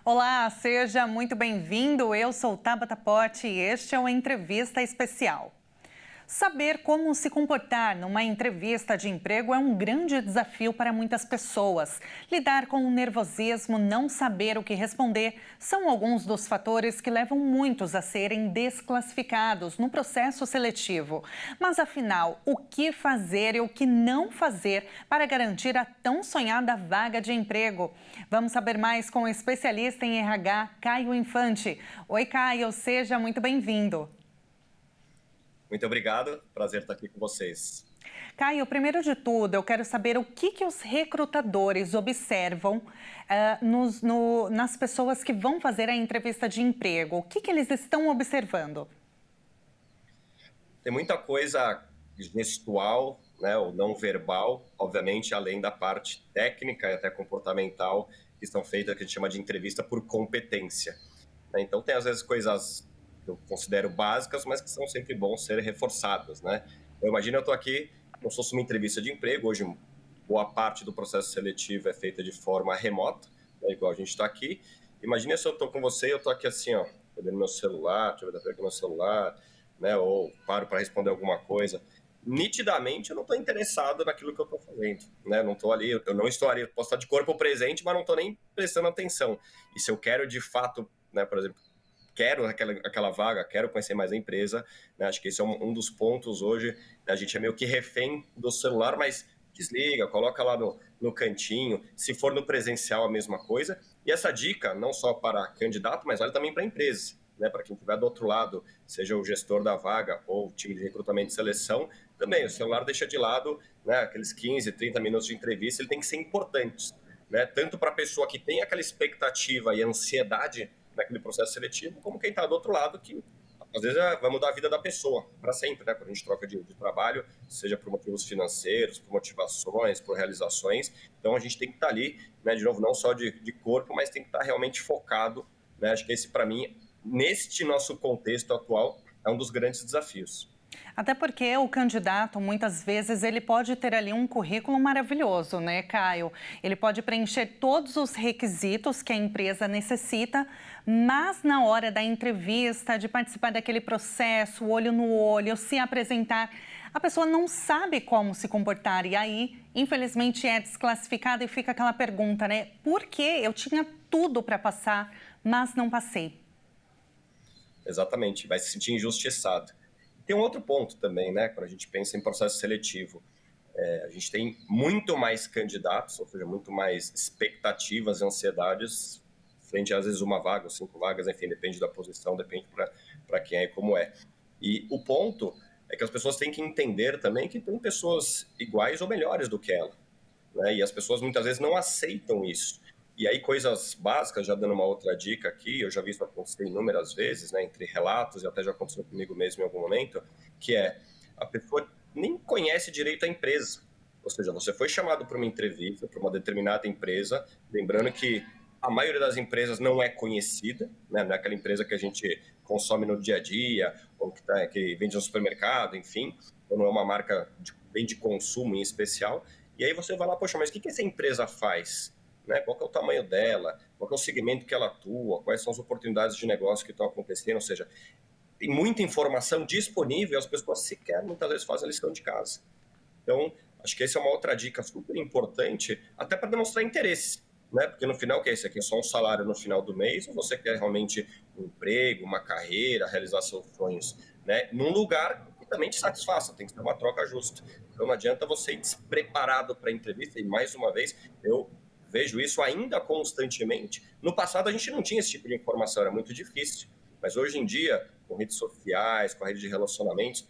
Olá, seja muito bem-vindo. Eu sou Tabata Pote e este é o Entrevista Especial. Saber como se comportar numa entrevista de emprego é um grande desafio para muitas pessoas. Lidar com o nervosismo, não saber o que responder, são alguns dos fatores que levam muitos a serem desclassificados no processo seletivo. Mas, afinal, o que fazer e o que não fazer para garantir a tão sonhada vaga de emprego? Vamos saber mais com o especialista em RH, Caio Infante. Oi, Caio, seja muito bem-vindo. Muito obrigado, prazer estar aqui com vocês. Caio, primeiro de tudo, eu quero saber o que os recrutadores observam nas pessoas que vão fazer a entrevista de emprego. O que eles estão observando? Tem muita coisa gestual, né, ou não verbal, obviamente, além da parte técnica e até comportamental, que são feitas, que a gente chama de entrevista por competência. Então, tem às vezes coisas que eu considero básicas, mas que são sempre bons ser reforçadas, né? Eu imagino, eu estou aqui, como se fosse uma entrevista de emprego, hoje boa parte do processo seletivo é feita de forma remota, né, igual a gente está aqui. Imagina se eu estou com você e eu estou aqui assim, ó, olhando meu celular, deixa eu ver aqui meu celular, né, ou paro para responder alguma coisa. Nitidamente, eu não estou interessado naquilo que eu estou fazendo, né? Não estou ali, eu não estou ali, posso estar de corpo presente, mas não estou nem prestando atenção. E se eu quero de fato, né, por exemplo, quero aquela vaga, quero conhecer mais a empresa, né? Acho que esse é um dos pontos hoje, né? A gente é meio que refém do celular, mas desliga, coloca lá no cantinho, se for no presencial a mesma coisa, e essa dica não só para candidato, mas vale também para empresa, né? Para quem estiver do outro lado, seja o gestor da vaga ou o time de recrutamento e seleção, também o celular deixa de lado, né? Aqueles 15, 30 minutos de entrevista, ele tem que ser importante, né? Tanto para a pessoa que tem aquela expectativa e ansiedade naquele processo seletivo, como quem está do outro lado, que às vezes vai mudar a vida da pessoa para sempre, né? Quando a gente troca de trabalho, seja por motivos financeiros, por motivações, por realizações. Então a gente tem que estar ali, né? De novo, não só de corpo, mas tem que estar realmente focado, né? Acho que esse, para mim, neste nosso contexto atual, é um dos grandes desafios. Até porque o candidato, muitas vezes, ele pode ter ali um currículo maravilhoso, né, Caio? Ele pode preencher todos os requisitos que a empresa necessita, mas na hora da entrevista, de participar daquele processo, olho no olho, se apresentar, a pessoa não sabe como se comportar. E aí, infelizmente, é desclassificada e fica aquela pergunta, né? Por que eu tinha tudo para passar, mas não passei? Exatamente, vai se sentir injustiçado. Tem um outro ponto também, né, quando a gente pensa em processo seletivo. A gente tem muito mais candidatos, ou seja, muito mais expectativas e ansiedades frente a, às vezes, uma vaga ou 5 vagas, enfim, depende da posição, depende para quem é e como é. E o ponto é que as pessoas têm que entender também que tem pessoas iguais ou melhores do que ela, né, e as pessoas muitas vezes não aceitam isso. E aí, coisas básicas, já dando uma outra dica aqui, eu já vi isso acontecer inúmeras vezes, né, entre relatos, e até já aconteceu comigo mesmo em algum momento, que é, a pessoa nem conhece direito a empresa. Ou seja, você foi chamado para uma entrevista, para uma determinada empresa, lembrando que a maioria das empresas não é conhecida, né, não é aquela empresa que a gente consome no dia a dia, ou que vende no supermercado, enfim, ou não é uma marca bem de consumo em especial. E aí você vai lá, poxa, mas o que essa empresa faz? Né? Qual que é o tamanho dela, qual que é o segmento que ela atua, quais são as oportunidades de negócio que estão acontecendo, ou seja, tem muita informação disponível e as pessoas sequer muitas vezes fazem a lição de casa. Então, acho que essa é uma outra dica super importante, até para demonstrar interesse, né? Porque no final, o que é isso aqui? É só um salário no final do mês, ou você quer realmente um emprego, uma carreira, realizar seus sonhos, né? Num lugar que também te satisfaça, tem que ter uma troca justa. Então, não adianta você ir despreparado para a entrevista, e mais uma vez, eu vejo isso ainda constantemente. No passado, a gente não tinha esse tipo de informação, era muito difícil. Mas hoje em dia, com redes sociais, com a rede de relacionamentos,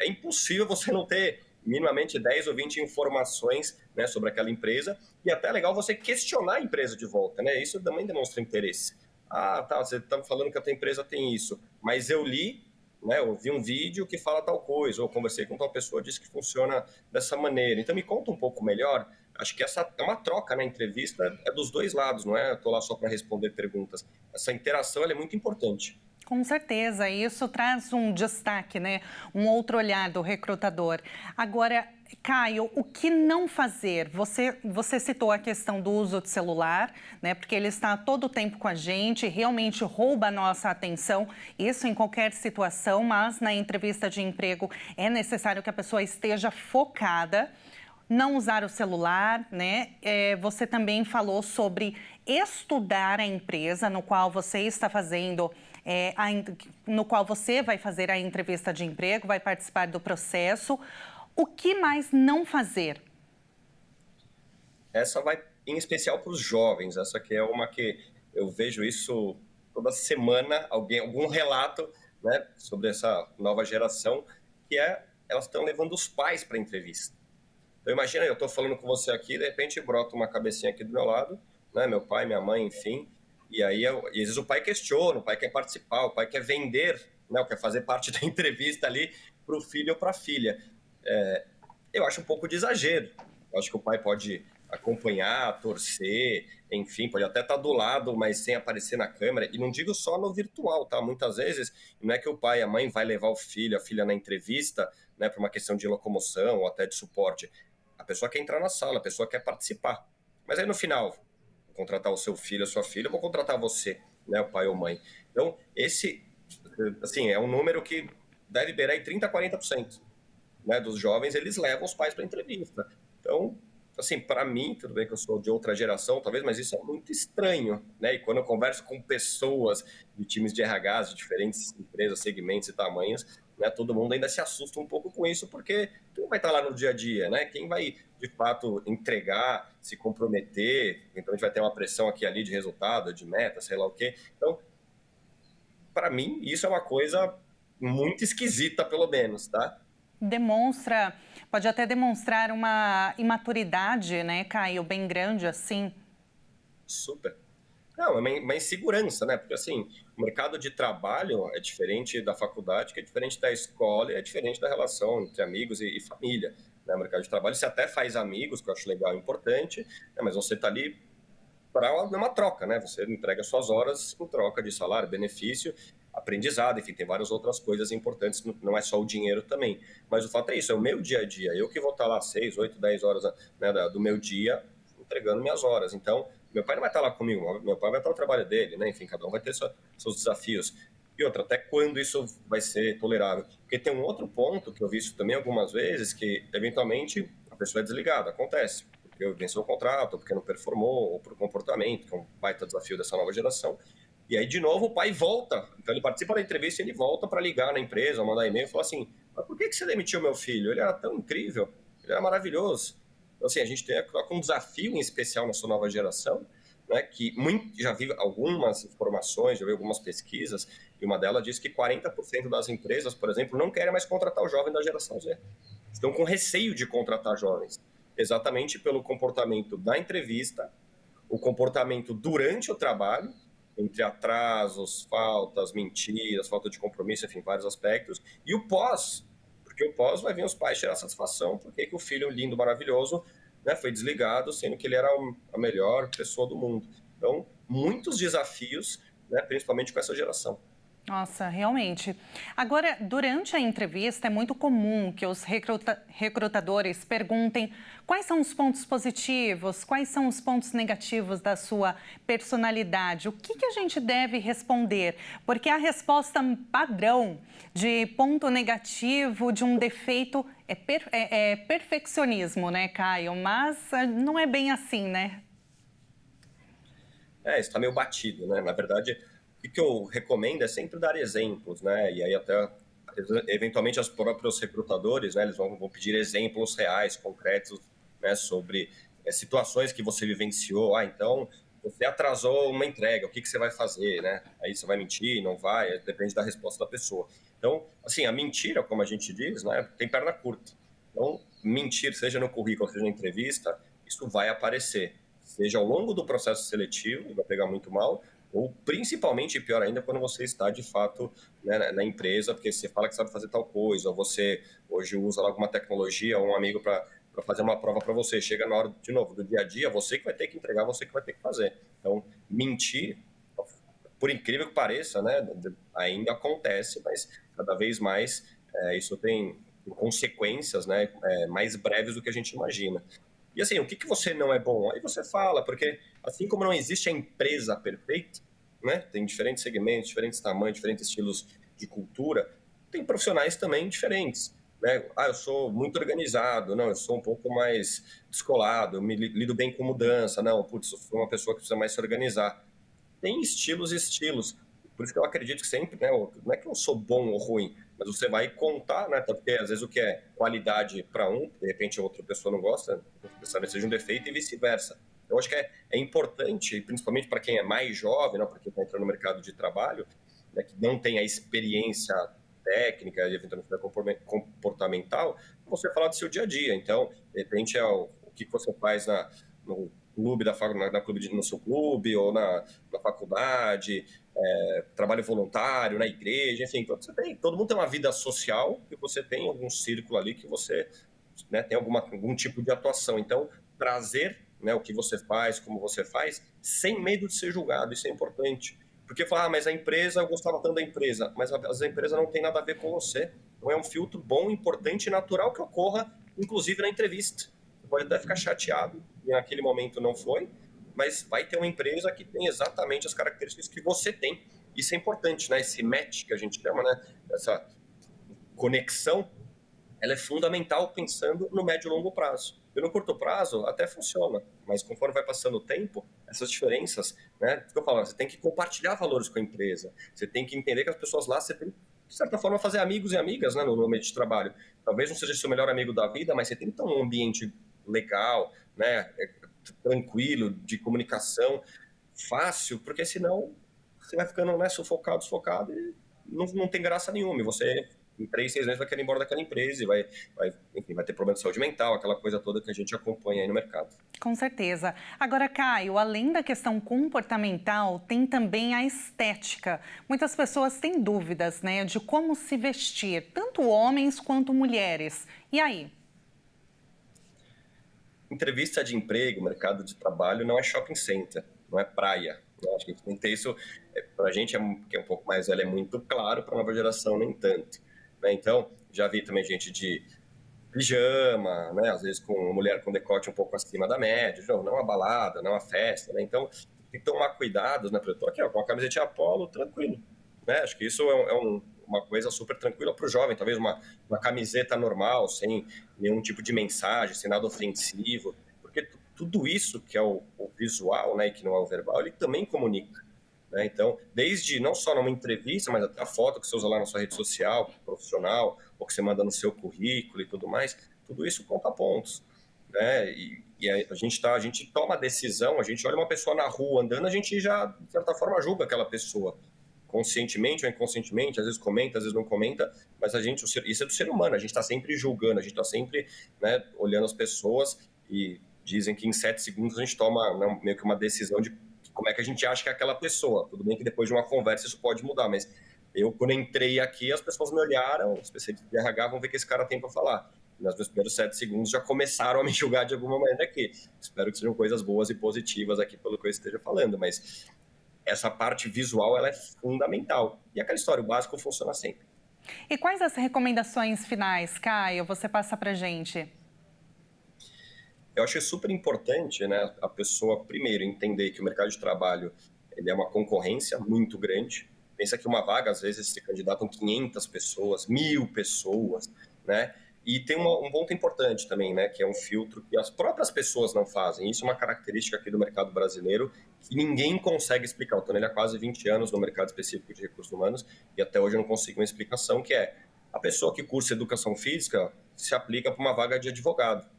é impossível você não ter minimamente 10 ou 20 informações, né, sobre aquela empresa. E até é legal você questionar a empresa de volta, né? Isso também demonstra interesse. Ah, tá, você está falando que a tua empresa tem isso, mas eu li, né, eu vi um vídeo que fala tal coisa, ou conversei com tal pessoa, disse que funciona dessa maneira. Então, me conta um pouco melhor. Acho que essa é uma troca na entrevista, é dos dois lados, não é? Eu estou lá só para responder perguntas. Essa interação ela é muito importante. Com certeza, isso traz um destaque, né? Um outro olhar do recrutador. Agora, Caio, o que não fazer? Você citou a questão do uso de celular, né? Porque ele está todo o tempo com a gente, realmente rouba a nossa atenção, isso em qualquer situação, mas na entrevista de emprego é necessário que a pessoa esteja focada. Não usar o celular, né? Você também falou sobre estudar a empresa no qual você está fazendo, no qual você vai fazer a entrevista de emprego, vai participar do processo. O que mais não fazer? Essa vai em especial para os jovens, essa que é uma que eu vejo isso toda semana, algum relato, né, sobre essa nova geração, que é elas estão levando os pais para a entrevista. Então imagina, eu estou falando com você aqui, de repente brota uma cabecinha aqui do meu lado, né, meu pai, minha mãe, enfim, e aí e às vezes o pai questiona, o pai quer participar, o pai quer vender, né, quer fazer parte da entrevista ali para o filho ou para a filha. Eu acho um pouco de exagero. Eu acho que o pai pode acompanhar, torcer, enfim, pode até estar do lado, mas sem aparecer na câmera. E não digo só no virtual, tá? Muitas vezes, não é que o pai e a mãe vai levar o filho, a filha na entrevista, né, para uma questão de locomoção ou até de suporte. A pessoa quer entrar na sala, a pessoa quer participar. Mas aí no final, vou contratar o seu filho, a sua filha, eu vou contratar você, né, o pai ou mãe. Então, esse, assim, é um número que deve beirar em 30% a 40%. Né, dos jovens, eles levam os pais para entrevista. Então, assim, para mim, tudo bem que eu sou de outra geração, talvez, mas isso é muito estranho, né? E quando eu converso com pessoas de times de RHs de diferentes empresas, segmentos e tamanhos, né, todo mundo ainda se assusta um pouco com isso, porque quem vai estar lá no dia a dia, né? Quem vai, de fato, entregar, se comprometer, então a gente vai ter uma pressão aqui e ali de resultado, de meta, sei lá o quê. Então, para mim, isso é uma coisa muito esquisita, pelo menos, tá? Pode até demonstrar uma imaturidade, né, Caio, bem grande assim. Super. Não, é uma insegurança, né? Porque, assim, o mercado de trabalho é diferente da faculdade, que é diferente da escola, e é diferente da relação entre amigos e família. Né? O mercado de trabalho, você até faz amigos, que eu acho legal e importante, né? Mas você está ali para uma troca, né? Você entrega suas horas em troca de salário, benefício, aprendizado, enfim, tem várias outras coisas importantes, não é só o dinheiro também. Mas o fato é isso, é o meu dia a dia. Eu que vou estar lá 6, 8, 10 horas, né, do meu dia entregando minhas horas. Então, meu pai não vai estar lá comigo, meu pai vai estar no trabalho dele, né? Enfim, cada um vai ter seus desafios. E outra, até quando isso vai ser tolerável? Porque tem um outro ponto que eu vi isso também algumas vezes, que eventualmente a pessoa é desligada, acontece. Porque venceu o contrato, ou porque não performou, ou por comportamento, que é um baita desafio dessa nova geração. E aí, de novo, o pai volta. Então, ele participa da entrevista e ele volta para ligar na empresa, mandar e-mail e falar assim: mas por que você demitiu meu filho? Ele era tão incrível, ele era maravilhoso. Então, assim, a gente tem um desafio em especial nessa nova geração, né, que já vi algumas informações, já vi algumas pesquisas, e uma delas diz que 40% das empresas, por exemplo, não querem mais contratar o jovem da geração Z. Estão com receio de contratar jovens, exatamente pelo comportamento da entrevista, o comportamento durante o trabalho, entre atrasos, faltas, mentiras, falta de compromisso, enfim, vários aspectos, e o pós, porque o pós vai vir os pais tirar satisfação, porque que o filho lindo, maravilhoso, né, foi desligado, sendo que ele era a melhor pessoa do mundo. Então, muitos desafios, né, principalmente com essa geração. Nossa, realmente. Agora, durante a entrevista, é muito comum que os recrutadores perguntem quais são os pontos positivos, quais são os pontos negativos da sua personalidade. O que a gente deve responder? Porque a resposta padrão de ponto negativo, de um defeito, é perfeccionismo, né, Caio? Mas não é bem assim, né? Isso está meio batido, né? Na verdade, o que eu recomendo é sempre dar exemplos, né? E aí até eventualmente os próprios recrutadores, né, eles vão pedir exemplos reais, concretos, né, sobre situações que você vivenciou. Então você atrasou uma entrega, o que você vai fazer, né? Aí você vai mentir, não vai, depende da resposta da pessoa. Então, assim, a mentira, como a gente diz, né, tem perna curta. Então, mentir, seja no currículo, seja na entrevista, isso vai aparecer. Seja ao longo do processo seletivo, vai pegar muito mal, ou principalmente, pior ainda, quando você está de fato, né, na empresa, porque você fala que sabe fazer tal coisa, ou você hoje usa alguma tecnologia, ou um amigo para fazer uma prova para você. Chega na hora, de novo, do dia a dia, você que vai ter que entregar, você que vai ter que fazer. Então, mentir por incrível que pareça, né, ainda acontece, mas cada vez mais isso tem consequências, né, mais breves do que a gente imagina. E assim, o que você não é bom? Aí você fala, porque assim como não existe a empresa perfeita, né, tem diferentes segmentos, diferentes tamanhos, diferentes estilos de cultura, tem profissionais também diferentes. Né? Eu sou muito organizado, não, eu sou um pouco mais descolado, eu lido bem com mudança, não, putz, eu sou uma pessoa que precisa mais se organizar. Tem estilos e estilos. Por isso que eu acredito que sempre, né, não é que eu sou bom ou ruim, mas você vai contar, né, porque às vezes o que é qualidade para um, de repente outra pessoa não gosta, talvez seja um defeito e vice-versa. Eu acho que é importante, principalmente para quem é mais jovem, para quem está entrando no mercado de trabalho, né, que não tem a experiência técnica e eventualmente comportamental, você falar do seu dia a dia. Então, de repente, o que você faz no clube no seu clube ou na faculdade, trabalho voluntário, na igreja, enfim, todo mundo tem uma vida social e você tem algum círculo ali que você, né, tem algum tipo de atuação. Então, trazer, né, o que você faz, como você faz, sem medo de ser julgado, isso é importante. Porque falar, mas a empresa, eu gostava tanto da empresa, mas a empresa não tem nada a ver com você. Não é um filtro bom, importante e natural que ocorra, inclusive na entrevista. Você pode até ficar chateado, e naquele momento não foi, mas vai ter uma empresa que tem exatamente as características que você tem. Isso é importante, né? Esse match que a gente chama, né? Essa conexão, ela é fundamental pensando no médio e longo prazo. E no curto prazo até funciona, mas conforme vai passando o tempo, essas diferenças, né? Que eu falo, você tem que compartilhar valores com a empresa, você tem que entender que as pessoas lá, você tem, de certa forma, fazer amigos e amigas, né, no ambiente de trabalho. Talvez não seja seu melhor amigo da vida, mas você tem que ter um ambiente legal, né, tranquilo, de comunicação, fácil, porque senão você vai ficando, né, sufocado e não tem graça nenhuma. E você em 3, 6 meses vai querer ir embora daquela empresa e enfim, vai ter problema de saúde mental, aquela coisa toda que a gente acompanha aí no mercado. Com certeza. Agora, Caio, além da questão comportamental, tem também a estética. Muitas pessoas têm dúvidas, né, de como se vestir, tanto homens quanto mulheres. E aí? Entrevista de emprego, mercado de trabalho não é shopping center, não é praia. Eu acho que a gente tem que ter isso, para a gente que é um pouco mais velho, é muito claro, para a nova geração nem tanto. Né? Então, já vi também gente de pijama, né? Às vezes com mulher com decote um pouco acima da média, não uma balada, não uma festa, né? Então, tem que tomar cuidado, né? Eu tô aqui, ó, com a camiseta Apollo, tranquilo, né? Acho que isso uma coisa super tranquila para o jovem, talvez uma camiseta normal, sem nenhum tipo de mensagem, sem nada ofensivo, porque tudo isso que é o visual, né, e que não é o verbal, ele também comunica. Né? Então, desde não só numa entrevista, mas até a foto que você usa lá na sua rede social, profissional, ou que você manda no seu currículo e tudo mais, tudo isso conta pontos. Né? E a gente toma a decisão, a gente olha uma pessoa na rua andando, a gente já, de certa forma, julga aquela pessoa. Conscientemente ou inconscientemente, às vezes comenta, às vezes não comenta, mas isso é do ser humano, a gente está sempre julgando, a gente está sempre, né, olhando as pessoas e dizem que em 7 segundos a gente toma, né, meio que uma decisão de como é que a gente acha que é aquela pessoa. Tudo bem que depois de uma conversa isso pode mudar, mas eu, quando entrei aqui, as pessoas me olharam, os especialistas de RH vão ver o que esse cara tem para falar. Nos meus primeiros 7 segundos já começaram a me julgar de alguma maneira aqui. Espero que sejam coisas boas e positivas aqui pelo que eu esteja falando, mas essa parte visual ela é fundamental. E aquela história, o básico funciona sempre. E quais as recomendações finais, Caio, você passa para gente? Eu acho super importante, né, a pessoa, primeiro, entender que o mercado de trabalho ele é uma concorrência muito grande. Pensa que uma vaga, às vezes, se candidatam 500 pessoas, 1.000 pessoas, né? E tem um ponto importante também, né, que é um filtro que as próprias pessoas não fazem. Isso é uma característica aqui do mercado brasileiro que ninguém consegue explicar. Eu estou nele há quase 20 anos no mercado específico de recursos humanos e até hoje eu não consigo uma explicação, que é a pessoa que cursa educação física se aplica para uma vaga de advogado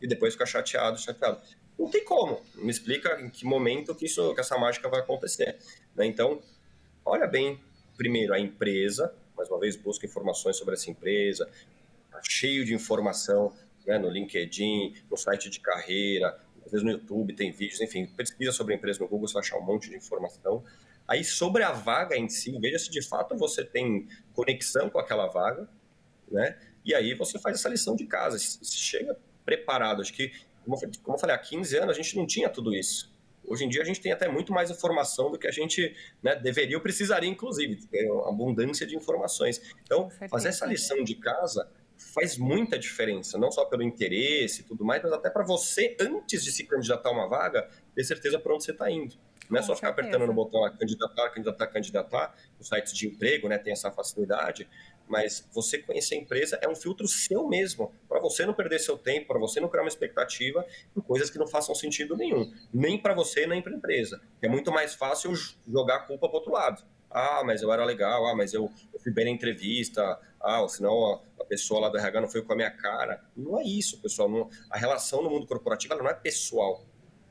e depois fica chateado. Não tem como. Me explica em que momento que essa mágica vai acontecer. Né? Então, olha bem, primeiro, a empresa. Mais uma vez, busca informações sobre essa empresa. Está cheio de informação, né, no LinkedIn, no site de carreira, às vezes no YouTube tem vídeos, enfim, pesquisa sobre a empresa no Google, você vai achar um monte de informação. Aí, sobre a vaga em si, veja se de fato você tem conexão com aquela vaga, né? E aí você faz essa lição de casa, chega preparado. Acho que, como eu falei, há 15 anos a gente não tinha tudo isso. Hoje em dia a gente tem até muito mais informação do que a gente, né, deveria ou precisaria, inclusive, ter uma abundância de informações. Então, fazer essa lição de casa faz muita diferença, não só pelo interesse e tudo mais, mas até para você, antes de se candidatar a uma vaga, ter certeza para onde você está indo. Não é só ficar apertando no botão candidatar, os sites de emprego, né, tem essa facilidade, mas você conhecer a empresa é um filtro seu mesmo, para você não perder seu tempo, para você não criar uma expectativa em coisas que não façam sentido nenhum, nem para você, nem para a empresa. É muito mais fácil jogar a culpa para o outro lado. Ah, mas eu era legal, ah, mas eu fui bem na entrevista, ah, senão a pessoa lá do RH não foi com a minha cara. Não é isso, pessoal. Não, a relação no mundo corporativo ela não é pessoal,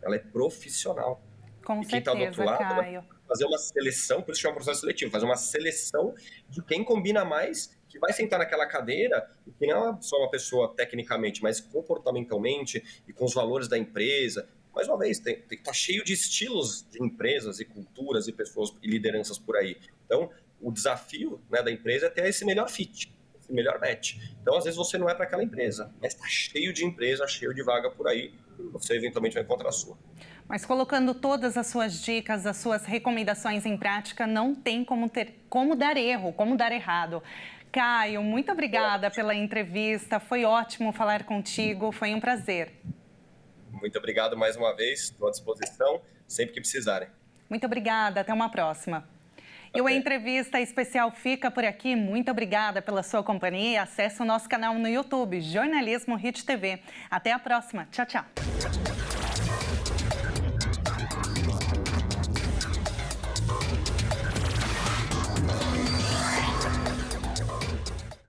ela é profissional. Com E quem está do outro certeza, lado vai Caio. fazer uma seleção, por isso chama processo seletivo, fazer uma seleção de quem combina mais, que vai sentar naquela cadeira, e que não é só uma pessoa tecnicamente, mas comportamentalmente e com os valores da empresa. Mais uma vez, tá cheio de estilos de empresas e culturas e pessoas e lideranças por aí. Então, o desafio, né, da empresa é ter esse melhor fit, esse melhor match. Então, às vezes, você não é para aquela empresa, mas está cheio de empresa, cheio de vaga por aí, e você eventualmente vai encontrar a sua. Mas colocando todas as suas dicas, as suas recomendações em prática, não tem como dar erro, como dar errado. Caio, muito obrigada pela entrevista. Foi ótimo falar contigo. Foi um prazer. Muito obrigado mais uma vez. Estou à disposição sempre que precisarem. Muito obrigada. Até uma próxima. E o Entrevista Especial fica por aqui. Muito obrigada pela sua companhia. Acesse o nosso canal no YouTube, Jornalismo Hit TV. Até a próxima. Tchau, tchau.